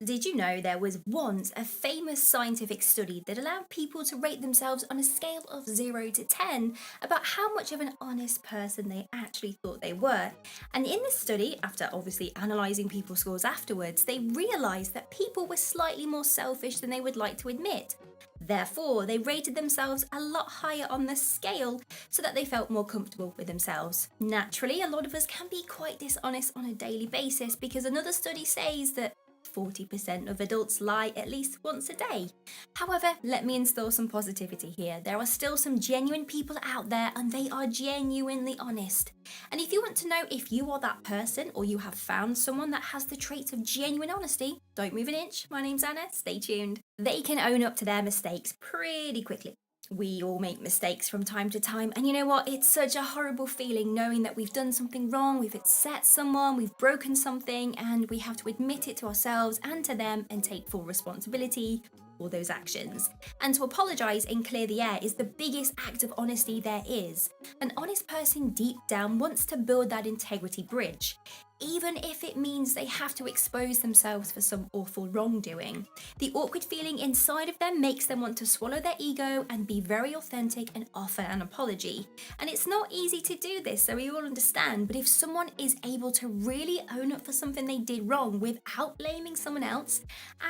Did you know there was once a famous scientific study that allowed people to rate themselves on a scale of 0 to 10 about how much of an honest person they actually thought they were? And in this study, after obviously analysing people's scores afterwards, they realised that people were slightly more selfish than they would like to admit. Therefore, they rated themselves a lot higher on the scale so that they felt more comfortable with themselves. Naturally, a lot of us can be quite dishonest on a daily basis because another study says that 40% of adults lie at least once a day. However, let me install some positivity here. There are still some genuine people out there and they are genuinely honest. And if you want to know if you are that person or you have found someone that has the traits of genuine honesty, don't move an inch. My name's Anna, stay tuned. They can own up to their mistakes pretty quickly. We all make mistakes from time to time, and you know what? It's such a horrible feeling knowing that we've done something wrong, we've upset someone, we've broken something, and we have to admit it to ourselves and to them and take full responsibility for those actions. And to apologise and clear the air is the biggest act of honesty there is. An honest person deep down wants to build that integrity bridge, even if it means they have to expose themselves for some awful wrongdoing. The awkward feeling inside of them makes them want to swallow their ego and be very authentic and offer an apology. And it's not easy to do this, so we all understand, but if someone is able to really own up for something they did wrong without blaming someone else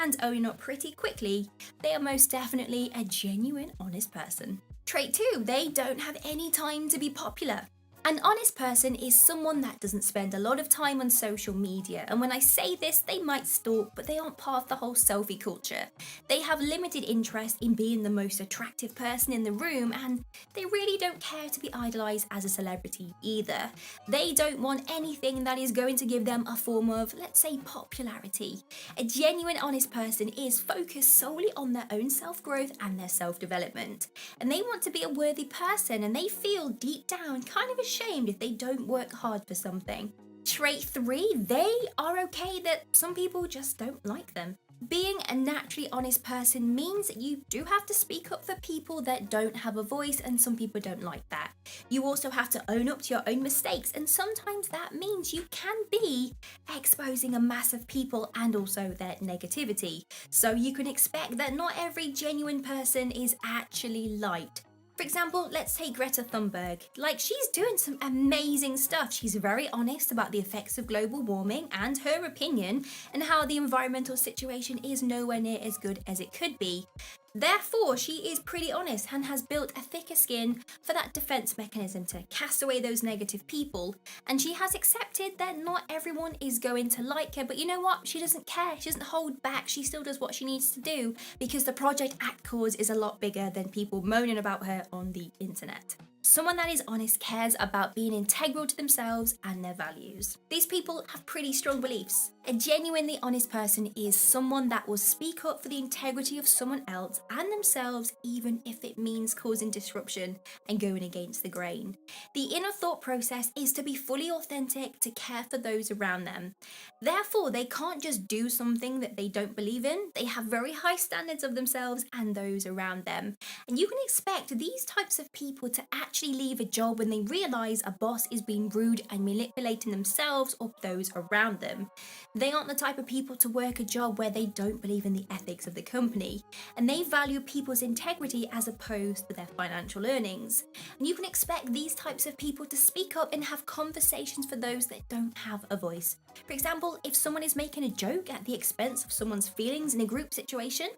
and owning up pretty quickly, they are most definitely a genuine, honest person. Trait 2, they don't have any time to be popular. An honest person is someone that doesn't spend a lot of time on social media, and when I say this, they might stalk, but they aren't part of the whole selfie culture. They have limited interest in being the most attractive person in the room, and they really don't care to be idolised as a celebrity either. They don't want anything that is going to give them a form of, let's say, popularity. A genuine honest person is focused solely on their own self-growth and their self-development, and they want to be a worthy person, and they feel deep down kind of ashamed if they don't work hard for something. Trait 3, they are okay that some people just don't like them. Being a naturally honest person means that you do have to speak up for people that don't have a voice, and some people don't like that. You also have to own up to your own mistakes, and sometimes that means you can be exposing a mass of people and also their negativity. So you can expect that not every genuine person is actually liked. For example, let's take Greta Thunberg. She's doing some amazing stuff. She's very honest about the effects of global warming and her opinion and how the environmental situation is nowhere near as good as it could be. Therefore, she is pretty honest and has built a thicker skin for that defense mechanism to cast away those negative people. And she has accepted that not everyone is going to like her, but you know what? She doesn't care. She doesn't hold back. She still does what she needs to do because the Project Act cause is a lot bigger than people moaning about her on the internet. Someone that is honest cares about being integral to themselves and their values. These people have pretty strong beliefs. A genuinely honest person is someone that will speak up for the integrity of someone else and themselves, even if it means causing disruption and going against the grain. The inner thought process is to be fully authentic, to care for those around them. Therefore, they can't just do something that they don't believe in. They have very high standards of themselves and those around them. And you can expect these types of people to actually leave a job when they realise a boss is being rude and manipulating themselves or those around them. They aren't the type of people to work a job where they don't believe in the ethics of the company, and they value people's integrity as opposed to their financial earnings. And you can expect these types of people to speak up and have conversations for those that don't have a voice. For example, if someone is making a joke at the expense of someone's feelings in a group situation,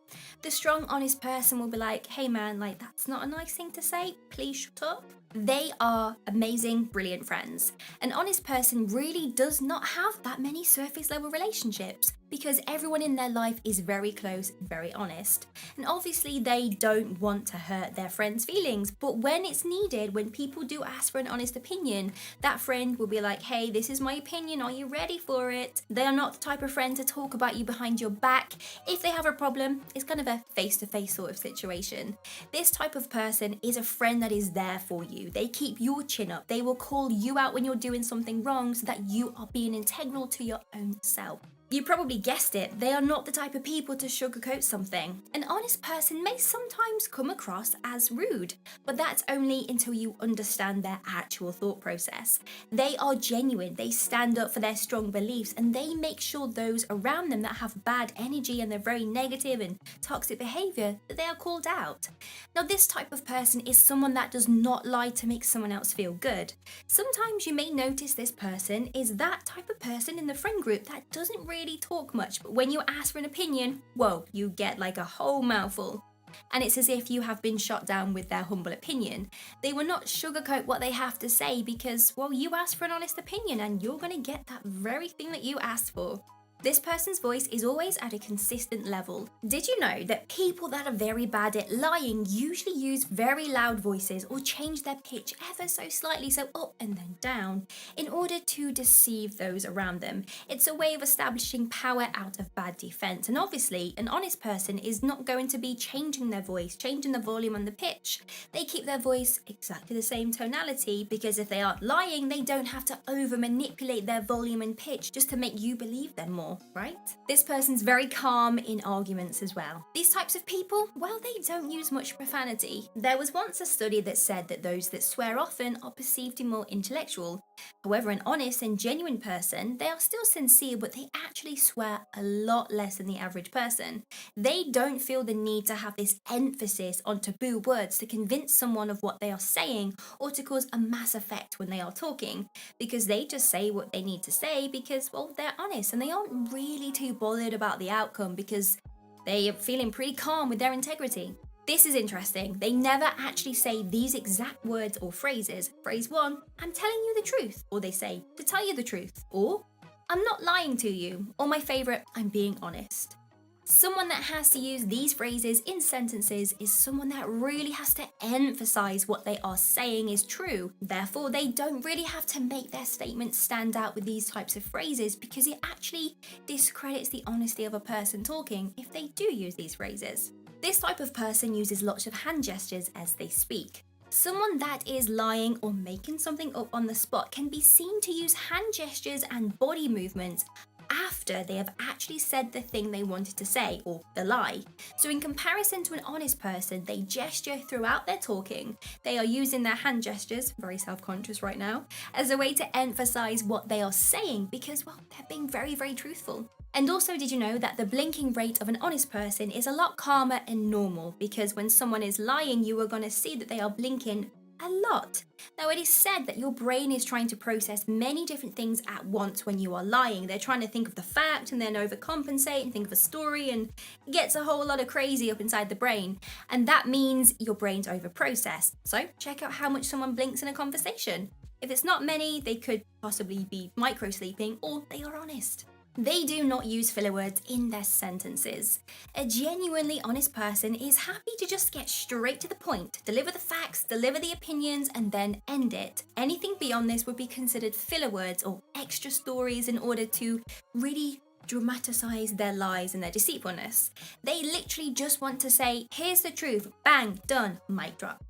the strong, honest person will be like, hey man, that's not a nice thing to say, please shut up. They are amazing, brilliant friends. An honest person really does not have that many surface level relationships because everyone in their life is very close and very honest. And obviously they don't want to hurt their friends' feelings, but when it's needed, when people do ask for an honest opinion, that friend will be like, hey, this is my opinion, are you ready for it? They are not the type of friend to talk about you behind your back. If they have a problem, it's kind of a face-to-face sort of situation. This type of person is a friend that is there for you. They keep your chin up. They will call you out when you're doing something wrong so that you are being integral to your own self. You probably guessed it, they are not the type of people to sugarcoat something. An honest person may sometimes come across as rude, but that's only until you understand their actual thought process. They are genuine, they stand up for their strong beliefs, and they make sure those around them that have bad energy and they're very negative and toxic behavior, that they are called out. Now, this type of person is someone that does not lie to make someone else feel good. Sometimes you may notice this person is that type of person in the friend group that doesn't really talk much, but when you ask for an opinion, whoa, you get like a whole mouthful. And it's as if you have been shot down with their humble opinion. They will not sugarcoat what they have to say because, well, you asked for an honest opinion and you're going to get that very thing that you asked for. This person's voice is always at a consistent level. Did you know that people that are very bad at lying usually use very loud voices or change their pitch ever so slightly, so up and then down, in order to deceive those around them? It's a way of establishing power out of bad defense. And obviously, an honest person is not going to be changing their voice, changing the volume and the pitch. They keep their voice exactly the same tonality because if they aren't lying, they don't have to over manipulate their volume and pitch just to make you believe them more. Right? This person's very calm in arguments as well. These types of people, well, they don't use much profanity. There was once a study that said that those that swear often are perceived to be more intellectual. However, an honest and genuine person, they are still sincere, but they actually swear a lot less than the average person. They don't feel the need to have this emphasis on taboo words to convince someone of what they are saying or to cause a mass effect when they are talking, because they just say what they need to say because, well, they're honest and they aren't really too bothered about the outcome because they are feeling pretty calm with their integrity. This is interesting. They never actually say these exact words or phrases. Phrase 1, I'm telling you the truth. Or they say, to tell you the truth. Or, I'm not lying to you. Or my favorite, I'm being honest. Someone that has to use these phrases in sentences is someone that really has to emphasize what they are saying is true. Therefore, they don't really have to make their statements stand out with these types of phrases because it actually discredits the honesty of a person talking if they do use these phrases. This type of person uses lots of hand gestures as they speak. Someone that is lying or making something up on the spot can be seen to use hand gestures and body movements after they have actually said the thing they wanted to say, or the lie. So in comparison to an honest person, they gesture throughout their talking. They are using their hand gestures, very self-conscious right now, as a way to emphasize what they are saying because, well, they're being very, very truthful. And also, did you know that the blinking rate of an honest person is a lot calmer and normal? Because when someone is lying, you are going to see that they are blinking a lot. Now, it is said that your brain is trying to process many different things at once when you are lying. They're trying to think of the fact and then overcompensate and think of a story, and it gets a whole lot of crazy up inside the brain. And that means your brain's overprocessed. So check out how much someone blinks in a conversation. If it's not many, they could possibly be micro-sleeping or they are honest. They do not use filler words in their sentences. A genuinely honest person is happy to just get straight to the point, deliver the facts, deliver the opinions, and then end it. Anything beyond this would be considered filler words or extra stories in order to really dramatize their lies and their deceitfulness. They literally just want to say, here's the truth, bang, done, mic drop.